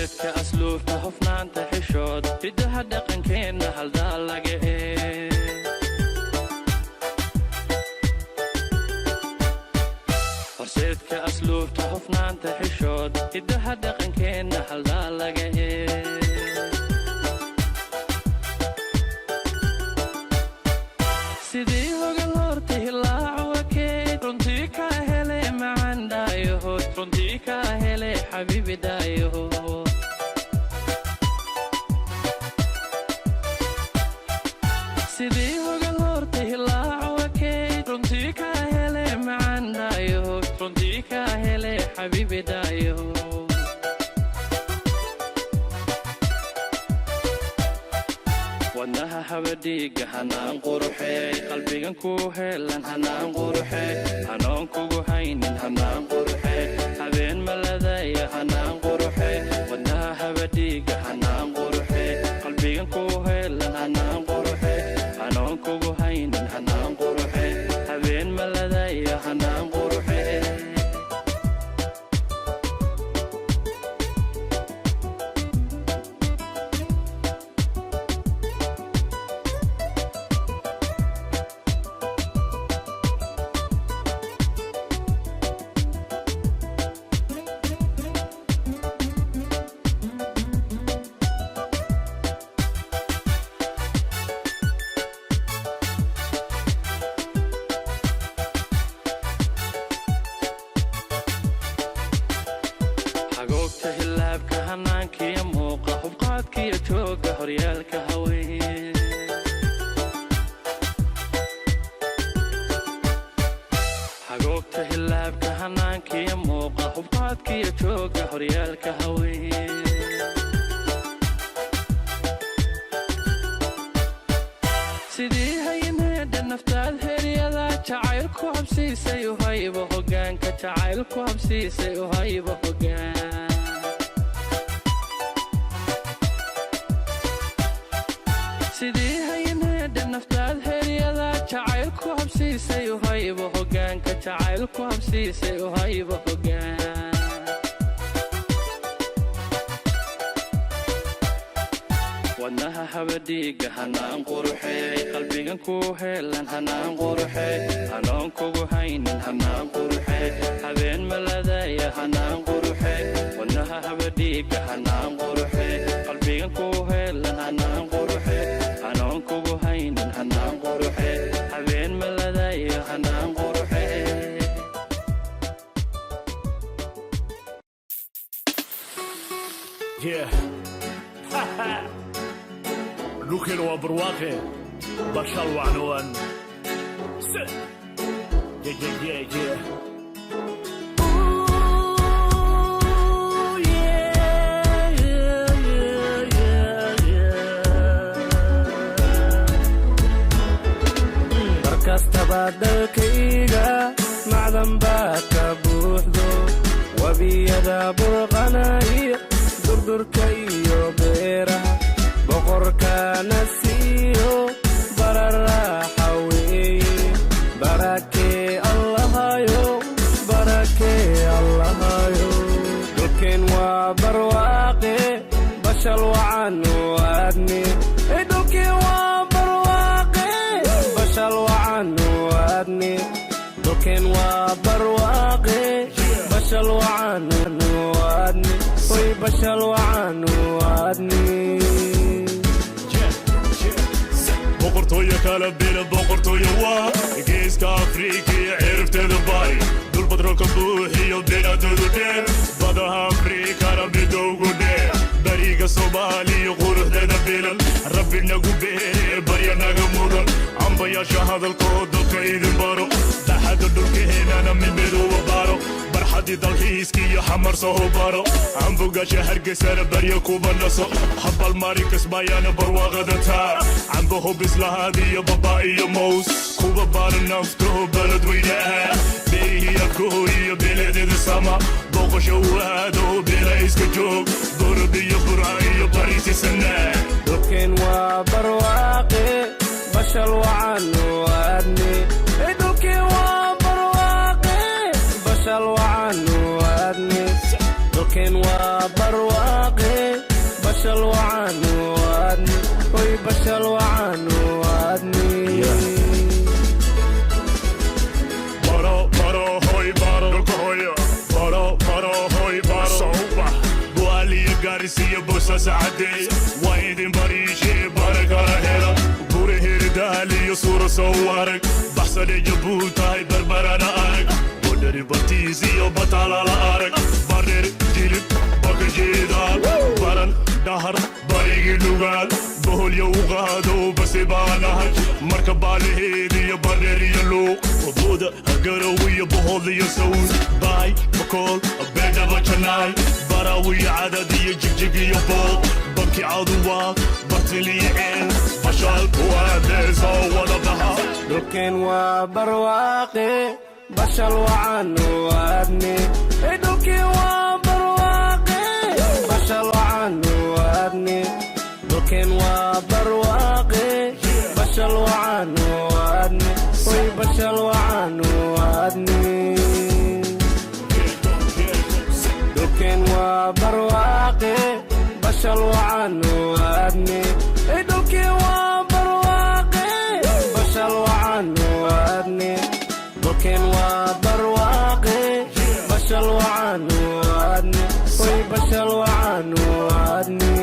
horseedka asluubta hofnaanta xishood hidaha dhaqankeenna haldaa laga horseedka asluubta hofnaanta xishood hidaha dhaqankeenna haldaa laga sidii hogan horta hilaaco wakeed runtii ka hele macaan dhaayahood runtii ka hele xabiibi dhaayahood sidii hogan horta hilaaco wakeed runtii ka hele macaan dhaayahood runtii ka hele xabiibi dhaayahood wadnaha habadhiiga hanaan quruxey qalbigan ku helan hanaan quruxey hanoon kugu haynin hanaan quruxey habeen maladaya hanaan quruxey wadnaha habadhiiga hanaan quruxey qalbigan ku helan hanaan quruxey hanoon kugu haynin hanaan quruxey habeen maladaya hanaan quruxey hagoogta hilaabka hanaankiya muuqa hubqaadkiya jooga horyaalka haween hagoogta hilaabka hanaankiya muuqa hubqaadkiya jooga horyaalka haween sidii hayineedha naftaad heryada jacaylku habsiisay u hayba hogaanka jacaylku habsiisay u hayba hogaan sidii hayineedha naftaad heryada jacaylku habsiisay u hayba hogaanka jacaylku habsiisay u hayba hogaan wadnaha habadhiiga hanaan quruxey qalbigan ku helan hanaan quruxey hanoon kugu haynin hanaan quruxey habeen maladaya hanaan quruxey wadnaha habadhiiga hanaan quruxey qalbigan ku helan hanaan quruxey hanoon kugu haynin hanaan quruxey habeen maladaya hanaan quruxey لوكين وبرواقي بشر وعنوان markasta baad dalkayga macdan baad ka buuxdo wabiyada burqanaya durdurka iyo beeraha boqorkaana siiyo bararaaxa weeye barakee allahayo dhulkeen waa barwaaqe bashal wacan waadne dhulkeen waa barwaaqe bashal wacan waadne dhulkeen waa barwaaqe bashal wacan waadne way bashal wacan waadne boqortooyo kala bila boqortooyo waa geeska afrikiya cirifteeda bari dul badroolka buuxiyo beeraadoodu dheer badaha afrikana midowgu dheer bariga soomaaliya quruxdeeda bilan rabbi nagu beere barya naga mudan ambayaasha hadalkood dadka idin baro daxada dhulkaheenana midmiduwa baro barxadii dalxiiskiiyo xamar soo baro ambogasha hargeysana barya kuba naso habal marin kasmaayana barwaaqada taa cambaho bislahaadiyo baba iyo mows kuba baara naftaho balad weynaha beerihiya kooyiyo beeleedeeda sama boqosha waado beela iska joog gorod iyo burca iyo baritisana dhulkeen waa barwaaqe bashal wacan waadne dhulkeen waa barwaaqe bashal wacan waadne dhulkeen waa barwaaqe bashal wacan waadni hoy bashal wacan waadni baro baro hoy baro dhulka hoya baro baro hoy baro sawba bualiya gaarisiya bosa saacadey waa idin bariishee barakala hela guri hirdaaliyo suura soo arag baxsane jabuutahay barbarana arag wadhari batiisiyo bataalala arag bareer jilib bakajeedaal baran dhahar barigii dhugaal boholyo u qaado base baanahay marka baalaheediyo bareeriyo luuq wabuuda garawiyo boholiyo sawd baay bakool beedhaba janaay baraawiyo cadad iyo jigjigiyo bood banki caduwaa bartiliyeen bashal waadeesoo wada baha dhulkeen waa barwaaqe bashal wacan waadni dhulkeen waa barwaaqe bashal wacan waadni dhulkeen waa barwaaqe bashal wacan waadni hoy bashal wacan waadni dhulkeen waa barwaaqe bashal wacan waadni dhulkeen waa barwaaqe bashal wacan waadni dhulkeen waa barwaaqe bashal wacan waadni hoy bashal wacan waadni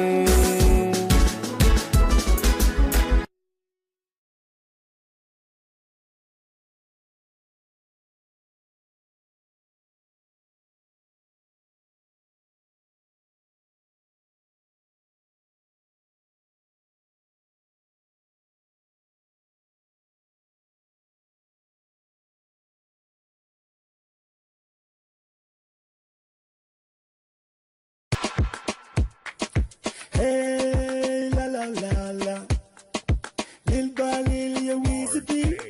Hey, la la la la, Lil Balil, you easy beat.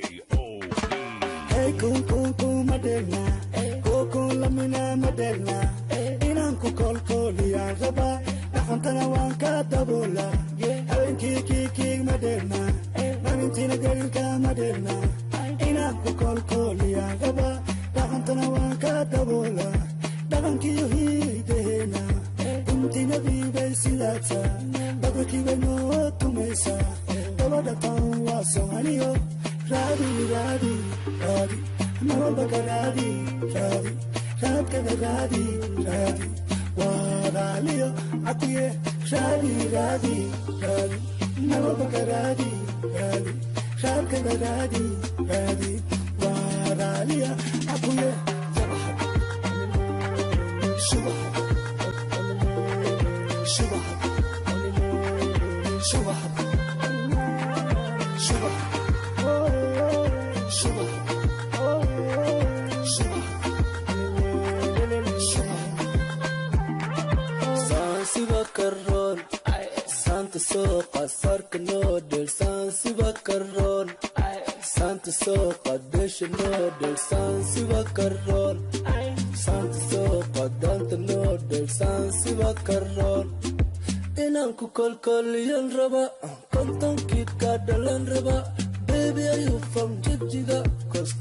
Hey, coco, Madonna, coco, lamina, Madonna. Inan coco, liya raba, nakantana wanka dabola. Helen kiki, Madonna, namintina garinka Madonna. Inan coco, liya raba, nakantana wanka dabola. Daganki yuhidena. Intina vive silata, badaki veno tumesa, dabada tawa sohanio, radi radi radi, mabaka radi radi, radka radi radi, wadalio akuye, radi radi radi, mabaka radi radi, radka radi radi, wadalio akuye, subah. شبح شبح شبح شبح شبح شبح سانسي بكرون سانت سوق صارك نودل سانسي بكرون سانت سوق دش نودل سانسي بكرون سانت سوق دانت نودل سانسي بكرون inanku kolkolyan raba kontonkii ka dhalan raba baby are you from jigjiga cause